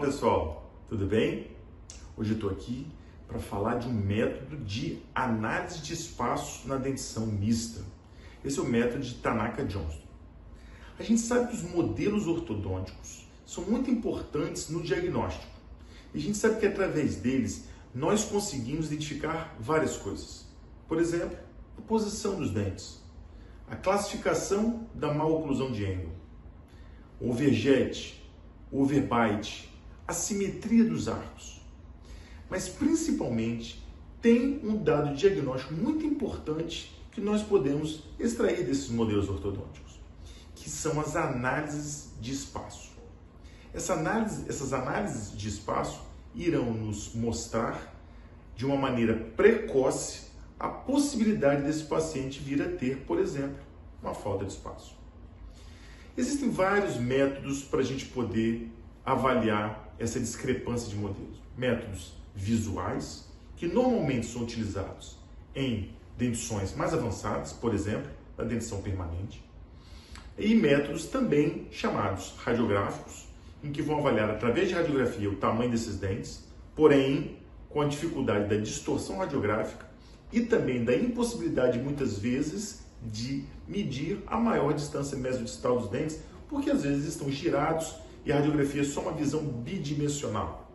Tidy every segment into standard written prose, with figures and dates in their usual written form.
pessoal, tudo bem? Hoje eu estou aqui para falar de um método de análise de espaço na dentição mista. Esse é o método de Tanaka-Johnston. A gente sabe que os modelos ortodônticos são muito importantes no diagnóstico. E a gente sabe que através deles nós conseguimos identificar várias coisas. Por exemplo, a posição dos dentes, a classificação da maloclusão de Engel, o overjet, o overbite, a simetria dos arcos. Mas principalmente tem um dado diagnóstico muito importante que nós podemos extrair desses modelos ortodônticos, que são as análises de espaço. Essas análises de espaço irão nos mostrar de uma maneira precoce a possibilidade desse paciente vir a ter, por exemplo, uma falta de espaço. Existem vários métodos para a gente poder avaliar essa discrepância de modelos. Métodos visuais, que normalmente são utilizados em dentições mais avançadas, por exemplo, na dentição permanente, e métodos também chamados radiográficos, em que vão avaliar através de radiografia o tamanho desses dentes, porém com a dificuldade da distorção radiográfica e também da impossibilidade, muitas vezes, de medir a maior distância mesodistal dos dentes, porque às vezes estão girados e a radiografia é só uma visão bidimensional.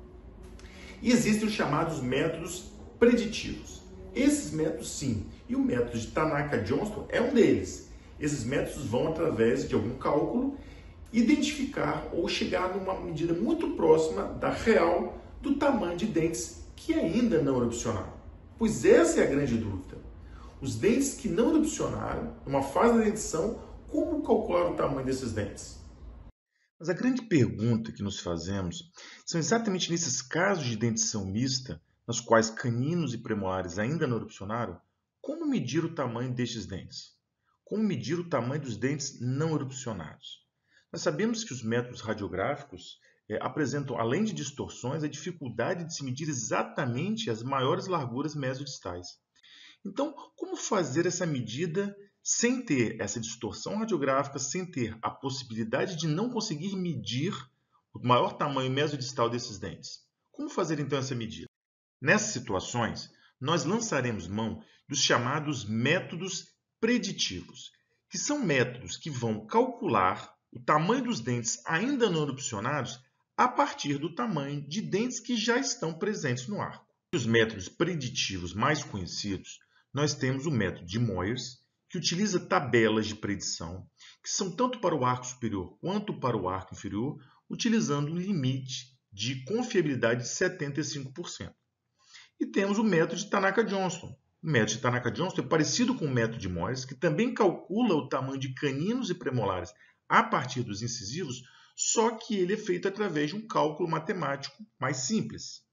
E existem os chamados métodos preditivos. Esses métodos, sim, e o método de Tanaka-Johnston é um deles. Esses métodos vão, através de algum cálculo, identificar ou chegar numa medida muito próxima da real do tamanho de dentes que ainda não erupcionaram. Pois essa é a grande dúvida. Os dentes que não erupcionaram, numa fase da dentição, como calcular o tamanho desses dentes? Mas a grande pergunta que nos fazemos são exatamente nesses casos de dentição mista, nos quais caninos e premolares ainda não erupcionaram, como medir o tamanho destes dentes? Como medir o tamanho dos dentes não erupcionados? Nós sabemos que os métodos radiográficos apresentam, além de distorções, a dificuldade de se medir exatamente as maiores larguras mesodistais. Então, como fazer essa medida sem ter essa distorção radiográfica, sem ter a possibilidade de não conseguir medir o maior tamanho mesodistal desses dentes? Como fazer então essa medida? Nessas situações, nós lançaremos mão dos chamados métodos preditivos, que são métodos que vão calcular o tamanho dos dentes ainda não erupcionados a partir do tamanho de dentes que já estão presentes no arco. Os métodos preditivos mais conhecidos, nós temos o método de Moyers, que utiliza tabelas de predição, que são tanto para o arco superior quanto para o arco inferior, utilizando um limite de confiabilidade de 75%. E temos o método de Tanaka-Johnston. O método de Tanaka-Johnston é parecido com o método de Moyers, que também calcula o tamanho de caninos e premolares a partir dos incisivos, só que ele é feito através de um cálculo matemático mais simples.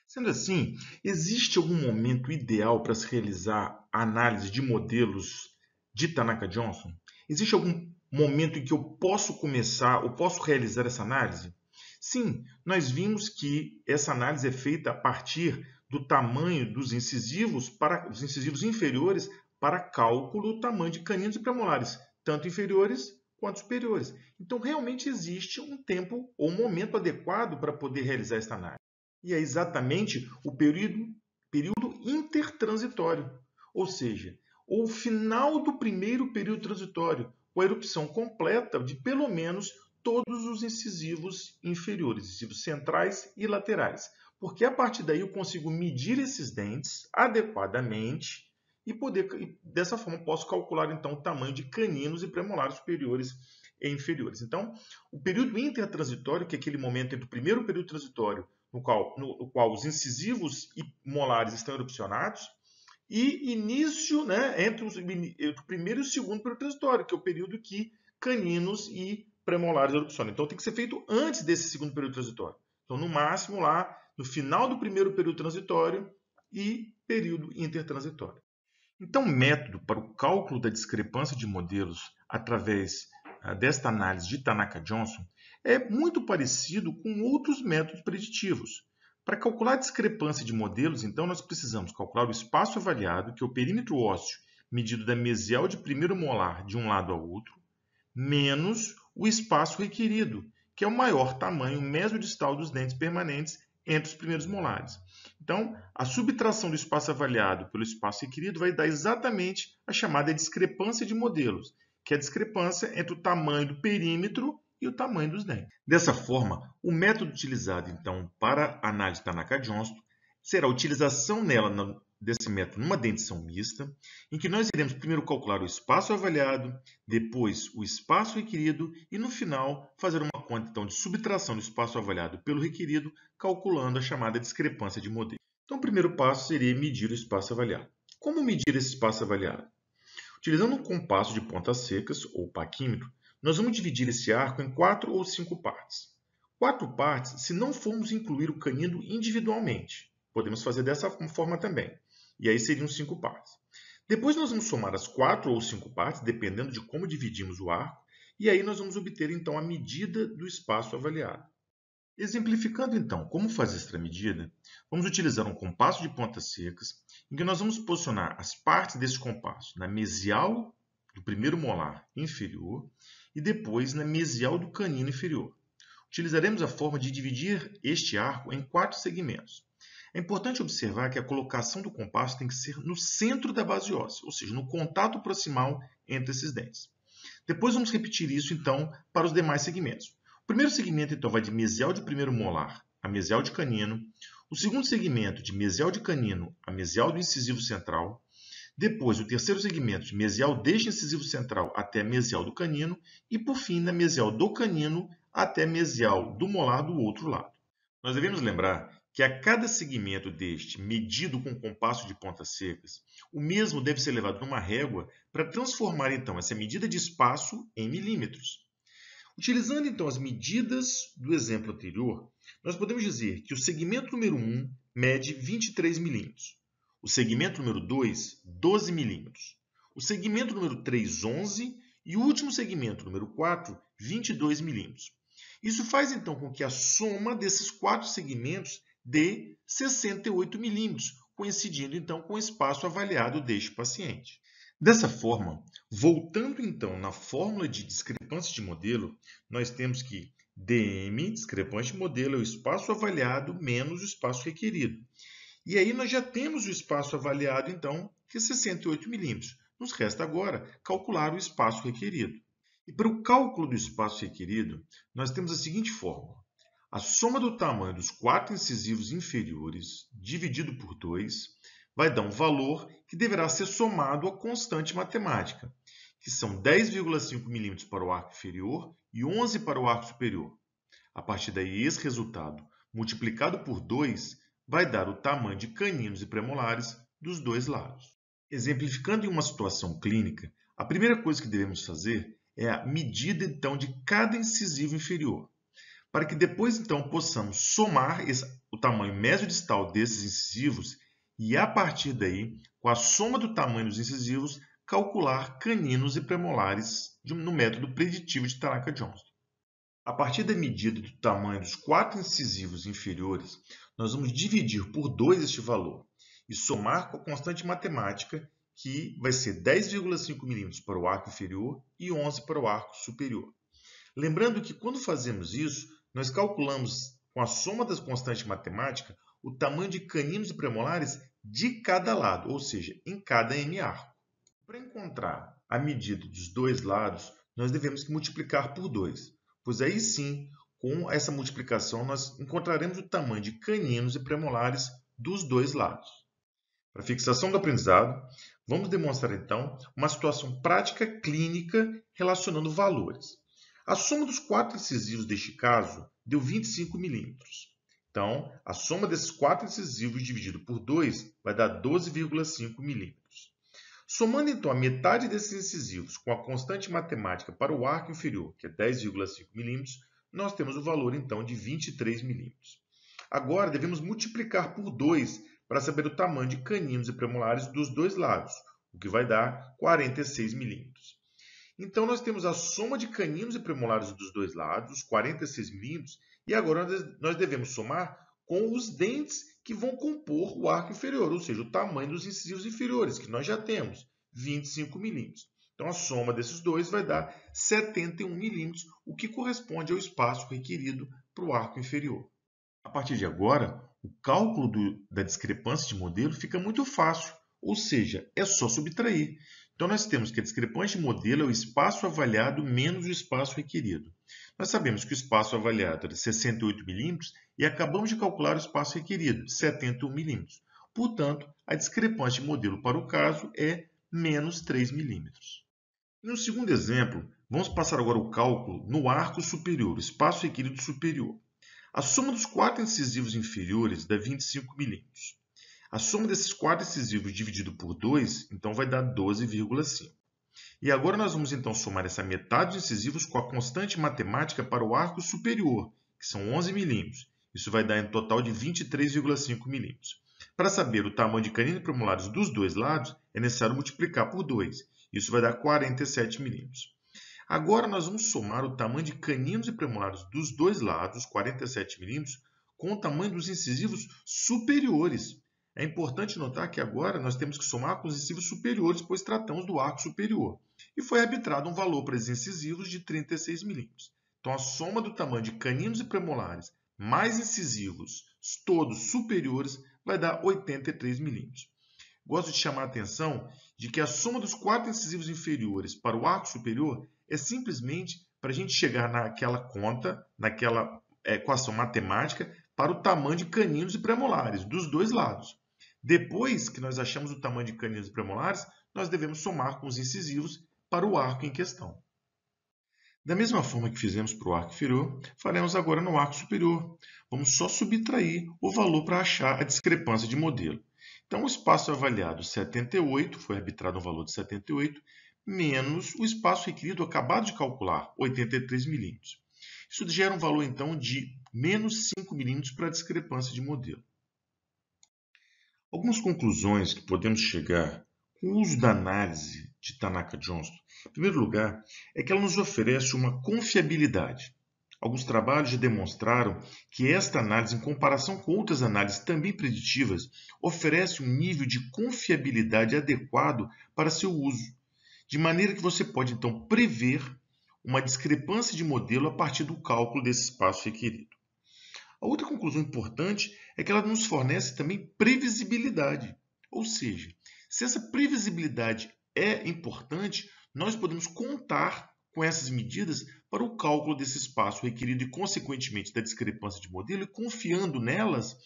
Sendo assim, existe algum momento ideal para se realizar a análise de modelos de Tanaka-Johnston? Existe algum momento em que eu posso começar ou posso realizar essa análise? Sim, nós vimos que essa análise é feita a partir do tamanho dos incisivos para os incisivos inferiores para cálculo do tamanho de caninos e premolares, tanto inferiores quanto superiores. Então, realmente existe um tempo ou um momento adequado para poder realizar esta análise. E é exatamente o período intertransitório, ou seja, o final do primeiro período transitório, com a erupção completa de pelo menos todos os incisivos inferiores, incisivos centrais e laterais. Porque a partir daí eu consigo medir esses dentes adequadamente e dessa forma posso calcular então o tamanho de caninos e premolares superiores e inferiores. Então, o período intertransitório, que é aquele momento entre o primeiro período transitório no qual os incisivos e molares estão erupcionados, e início, entre o primeiro e o segundo período transitório, que é o período que caninos e premolares erupcionam. Então, tem que ser feito antes desse segundo período transitório. Então, no máximo, lá no final do primeiro período transitório e período intertransitório. Então, o método para o cálculo da discrepância de modelos através desta análise de Tanaka-Johnston é muito parecido com outros métodos preditivos. Para calcular a discrepância de modelos, então, nós precisamos calcular o espaço avaliado, que é o perímetro ósseo medido da mesial de primeiro molar de um lado ao outro, menos o espaço requerido, que é o maior tamanho mesodistal dos dentes permanentes entre os primeiros molares. Então, a subtração do espaço avaliado pelo espaço requerido vai dar exatamente a chamada discrepância de modelos, que é a discrepância entre o tamanho do perímetro e o tamanho dos dentes. Dessa forma, o método utilizado, então, para a análise Tanaka-Johnston será a utilização desse método numa dentição mista, em que nós iremos primeiro calcular o espaço avaliado, depois o espaço requerido e, no final, fazer uma conta então, de subtração do espaço avaliado pelo requerido, calculando a chamada discrepância de modelo. Então, o primeiro passo seria medir o espaço avaliado. Como medir esse espaço avaliado? Utilizando um compasso de pontas secas, ou paquímetro, nós vamos dividir esse arco em 4 ou 5 partes. 4 partes se não formos incluir o canino individualmente. Podemos fazer dessa forma também. E aí seriam 5 partes. Depois nós vamos somar as 4 ou 5 partes, dependendo de como dividimos o arco, e aí nós vamos obter então a medida do espaço avaliado. Exemplificando então como fazer esta medida, vamos utilizar um compasso de pontas secas, em que nós vamos posicionar as partes desse compasso na mesial do primeiro molar inferior e depois na mesial do canino inferior. Utilizaremos a forma de dividir este arco em 4 segmentos. É importante observar que a colocação do compasso tem que ser no centro da base óssea, ou seja, no contato proximal entre esses dentes. Depois vamos repetir isso, então, para os demais segmentos. O primeiro segmento, então, vai de mesial de primeiro molar a mesial de canino. O segundo segmento, de mesial de canino a mesial do incisivo central. Depois, o terceiro segmento, de mesial deste incisivo central até a mesial do canino. E, por fim, na mesial do canino até a mesial do molar do outro lado. Nós devemos lembrar que a cada segmento deste, medido com compasso de pontas secas, o mesmo deve ser levado numa régua para transformar, então, essa medida de espaço em milímetros. Utilizando, então, as medidas do exemplo anterior, nós podemos dizer que o segmento número 1 mede 23 milímetros, o segmento número 2, 12 milímetros, o segmento número 3, 11 e o último segmento, número 4, 22 milímetros. Isso faz, então, com que a soma desses 4 segmentos dê 68 milímetros, coincidindo, então, com o espaço avaliado deste paciente. Dessa forma, voltando, então, na fórmula de discrepância de modelo, nós temos que dm, discrepância de modelo, é o espaço avaliado menos o espaço requerido. E aí nós já temos o espaço avaliado, então, que é 68 milímetros. Nos resta agora calcular o espaço requerido. E para o cálculo do espaço requerido, nós temos a seguinte fórmula. A soma do tamanho dos 4 incisivos inferiores dividido por 2 vai dar um valor que deverá ser somado à constante matemática, que são 10,5 milímetros para o arco inferior e 11 para o arco superior. A partir daí, esse resultado, multiplicado por 2, vai dar o tamanho de caninos e premolares dos dois lados. Exemplificando em uma situação clínica, a primeira coisa que devemos fazer é a medida, então, de cada incisivo inferior, para que depois, então, possamos somar o tamanho mesodistal desses incisivos e, a partir daí, com a soma do tamanho dos incisivos, calcular caninos e premolares no método preditivo de Tanaka-Johnston. A partir da medida do tamanho dos 4 incisivos inferiores, nós vamos dividir por 2 este valor e somar com a constante matemática, que vai ser 10,5 milímetros para o arco inferior e 11 para o arco superior. Lembrando que, quando fazemos isso, nós calculamos, com a soma das constantes matemáticas, o tamanho de caninos e premolares de cada lado, ou seja, em cada M-arco. Para encontrar a medida dos dois lados, nós devemos multiplicar por 2, pois aí sim, com essa multiplicação, nós encontraremos o tamanho de caninos e premolares dos dois lados. Para fixação do aprendizado, vamos demonstrar então uma situação prática clínica relacionando valores. A soma dos 4 incisivos deste caso deu 25 milímetros. Então, a soma desses 4 incisivos dividido por 2 vai dar 12,5 milímetros. Somando então a metade desses incisivos com a constante matemática para o arco inferior, que é 10,5 milímetros, nós temos o valor então de 23 milímetros. Agora devemos multiplicar por 2 para saber o tamanho de caninos e premolares dos dois lados, o que vai dar 46 milímetros. Então, nós temos a soma de caninos e premolares dos dois lados, os 46 milímetros, e agora nós devemos somar com os dentes que vão compor o arco inferior, ou seja, o tamanho dos incisivos inferiores, que nós já temos, 25 milímetros. Então, a soma desses dois vai dar 71 milímetros, o que corresponde ao espaço requerido para o arco inferior. A partir de agora, o cálculo da discrepância de modelo fica muito fácil, ou seja, é só subtrair. Então, nós temos que a discrepância de modelo é o espaço avaliado menos o espaço requerido. Nós sabemos que o espaço avaliado era 68 milímetros e acabamos de calcular o espaço requerido, 71 milímetros. Portanto, a discrepância de modelo para o caso é menos 3 milímetros. No segundo exemplo, vamos passar agora o cálculo no arco superior, o espaço requerido superior. A soma dos quatro incisivos inferiores dá 25 milímetros. A soma desses quatro incisivos dividido por 2, então vai dar 12,5. E agora nós vamos então somar essa metade dos incisivos com a constante matemática para o arco superior, que são 11 milímetros. Isso vai dar em total de 23,5 milímetros. Para saber o tamanho de caninos e premolares dos dois lados, é necessário multiplicar por 2. Isso vai dar 47 milímetros. Agora nós vamos somar o tamanho de caninos e premolares dos dois lados, 47 milímetros, com o tamanho dos incisivos superiores. É importante notar que agora nós temos que somar com os incisivos superiores, pois tratamos do arco superior. E foi arbitrado um valor para esses incisivos de 36 milímetros. Então, a soma do tamanho de caninos e premolares mais incisivos, todos superiores, vai dar 83 milímetros. Gosto de chamar a atenção de que a soma dos quatro incisivos inferiores para o arco superior é simplesmente para a gente chegar naquela conta, naquela equação matemática, para o tamanho de caninos e premolares dos dois lados. Depois que nós achamos o tamanho de caninos e premolares, nós devemos somar com os incisivos para o arco em questão. Da mesma forma que fizemos para o arco inferior, faremos agora no arco superior. Vamos só subtrair o valor para achar a discrepância de modelo. Então, o espaço avaliado 78, foi arbitrado um valor de 78, menos o espaço requerido acabado de calcular, 83 milímetros. Isso gera um valor, então, de menos 5 milímetros para a discrepância de modelo. Algumas conclusões que podemos chegar com o uso da análise de Tanaka-Johnston, em primeiro lugar, é que ela nos oferece uma confiabilidade. Alguns trabalhos já demonstraram que esta análise, em comparação com outras análises também preditivas, oferece um nível de confiabilidade adequado para seu uso, de maneira que você pode, então, prever uma discrepância de modelo a partir do cálculo desse espaço requerido. A outra conclusão importante é que ela nos fornece também previsibilidade, ou seja, se essa previsibilidade é importante, nós podemos contar com essas medidas para o cálculo desse espaço requerido e, consequentemente, da discrepância de modelo e, confiando nelas,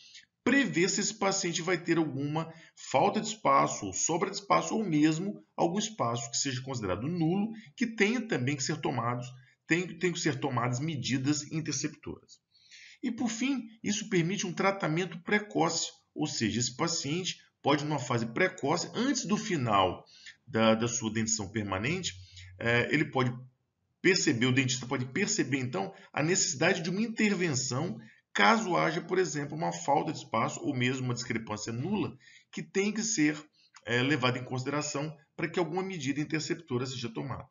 prever se esse paciente vai ter alguma falta de espaço ou sobra de espaço ou mesmo algum espaço que seja considerado nulo, que tenha também que ser tomadas medidas interceptoras. E, por fim, isso permite um tratamento precoce, ou seja, esse paciente pode, numa fase precoce, antes do final da sua dentição permanente, ele pode perceber, o dentista pode perceber, então, a necessidade de uma intervenção caso haja, por exemplo, uma falta de espaço ou mesmo uma discrepância nula que tem que ser levada em consideração para que alguma medida interceptora seja tomada.